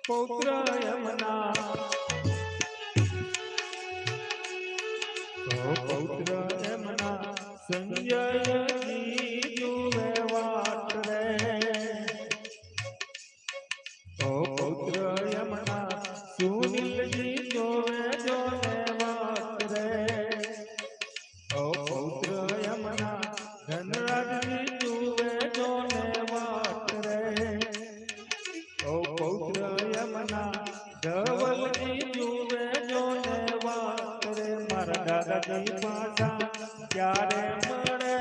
પૌત્ર યમના પૌત્ર યમના સંજયજી જુએ વાત રે પૌત્ર યમના સુનિલજી જોવે જોને વાત રે પૌત્ર યમના ધનરાજજી જુએ જોને વાત રે પૌત્ર યમના ધવલજી જુએ જોને વાત રે મારા દાદાજી પાછા ક્યારે મળે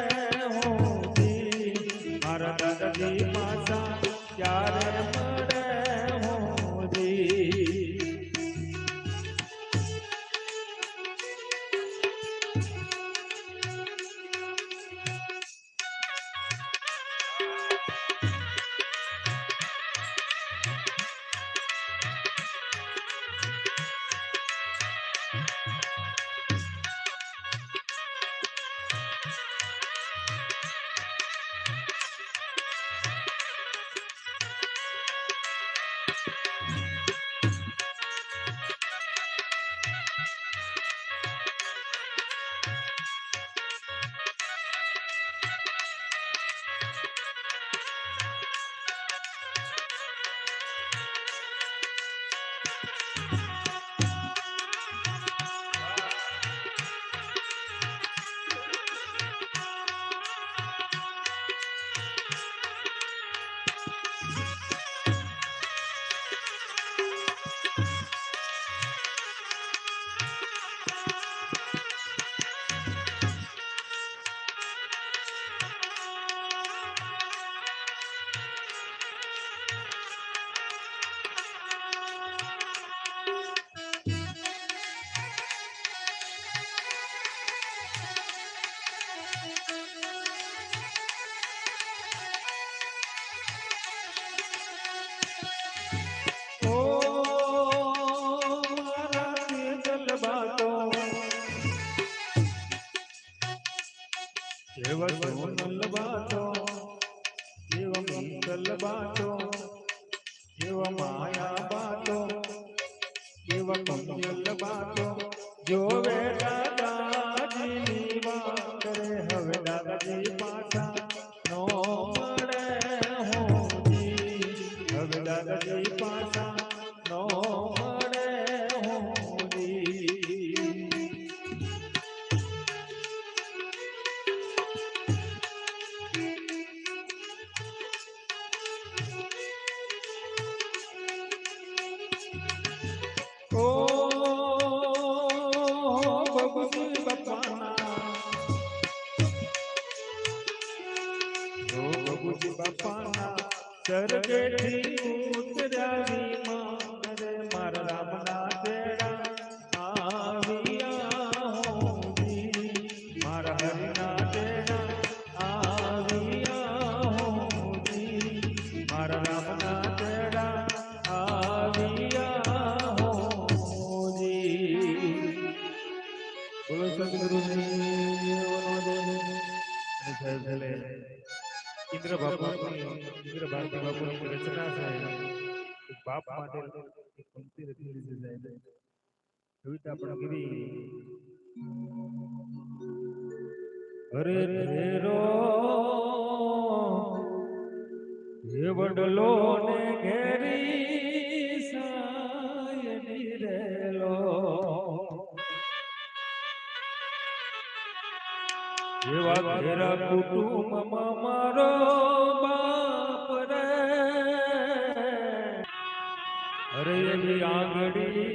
હોજી મારા દાદાજી પાછા ક્યારે મળે હોજી સોનલ બાતો એવા મીતલ બાતો એવા માયા બાતો એવા કુંજલ બાતો જોવે દાદાજીની વાત રે હવે દાદાજી પાછા નો મળે હોજી હવે દાદાજી પાછા નો મળે હોજી બબુજી બાપાના સરગેથી ઉતર્યા રે મારા રામના તેડા આવ્યા હોજી મારા હરિના તેડા આવ્યા હોજી મારા રામના તેડા આવ્યા હોજી બોલો સદગુરુજી ઇન્દ્ર ભારતી બાપુની રચના છે બાપ માટે પંક્તિ રચી જાય કવિતા પણ કરી હરે ધેરો હે વડલો ને ઘેરી સાય નિરેલો એવા ઘેરા કુટુંબમાં મારો બાપ રે અરે એવી આંગળી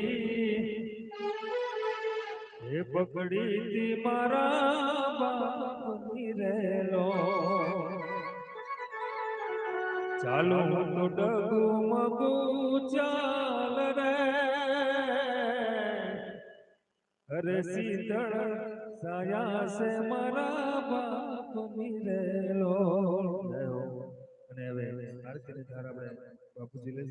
એ પકડી તી મારા બાપ નિરેલો ચાલો હું તો ડગુ મગુ ચાલ રે અરે શીતળ સાયા સે મારા બાપ મિલેલો અને હવે આરતી ધારા આપણે બાપુજી લે